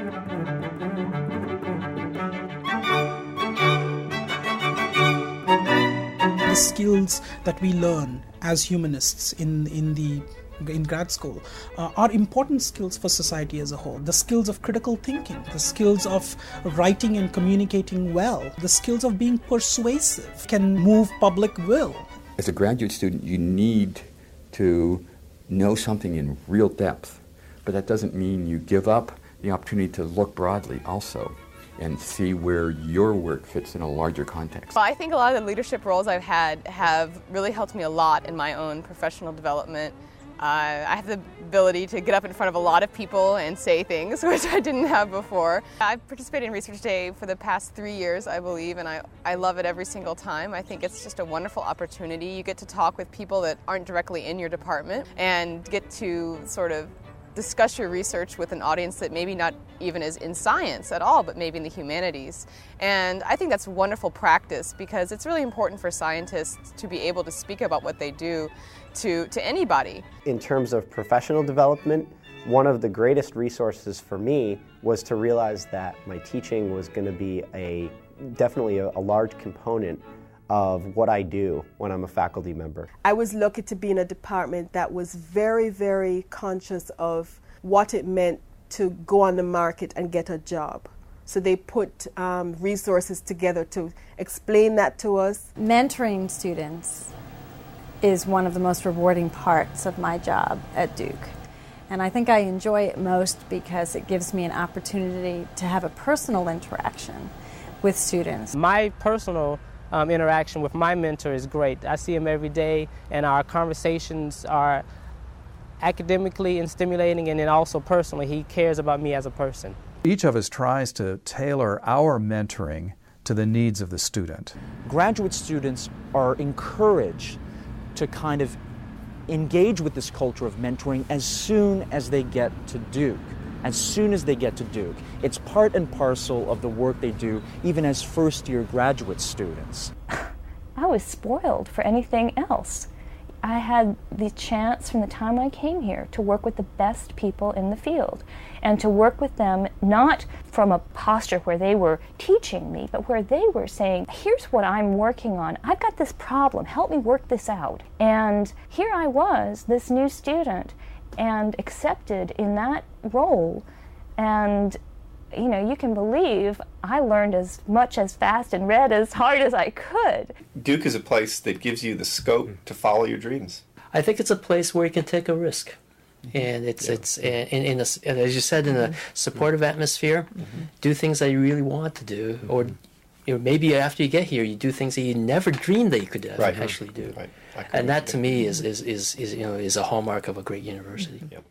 The skills that we learn as humanists in grad school are important skills for society as a whole. The skills of critical thinking, the skills of writing and communicating well, the skills of being persuasive can move public will. As a graduate student, you need to know something in real depth, but that doesn't mean you give up the opportunity to look broadly also and see where your work fits in a larger context. Well, I think a lot of the leadership roles I've had have really helped me a lot in my own professional development. I have the ability to get up in front of a lot of people and say things, which I didn't have before. I've participated in Research Day for the past 3 years, I believe, and I love it every single time. I think it's just a wonderful opportunity. You get to talk with people that aren't directly in your department and get to sort of discuss your research with an audience that maybe not even is in science at all, but maybe in the humanities. And I think that's wonderful practice because it's really important for scientists to be able to speak about what they do to anybody. In terms of professional development, one of the greatest resources for me was to realize that my teaching was going to be definitely a large component of what I do when I'm a faculty member. I was lucky to be in a department that was very, very conscious of what it meant to go on the market and get a job. So they put resources together to explain that to us. Mentoring students is one of the most rewarding parts of my job at Duke. And I think I enjoy it most because it gives me an opportunity to have a personal interaction with students. My personal interaction with my mentor is great. I see him every day, and our conversations are academically and stimulating, and then also personally. He cares about me as a person. Each of us tries to tailor our mentoring to the needs of the student. Graduate students are encouraged to kind of engage with this culture of mentoring as soon as they get to Duke. As soon as they get to Duke. It's part and parcel of the work they do, even as first-year graduate students. I was spoiled for anything else. I had the chance from the time I came here to work with the best people in the field and to work with them not from a posture where they were teaching me, but where they were saying, here's what I'm working on. I've got this problem. Help me work this out. And here I was, this new student, and accepted in that role. And you know, you can believe I learned as much as fast and read as hard as I could. Duke is a place that gives you the scope to follow your dreams. I think it's a place where you can take a risk. And it's as you said, in a supportive atmosphere, do things that you really want to do, or maybe after you get here, you do things that you never dreamed that you could actually do. Right. And that, to me, is a hallmark of a great university. Yep.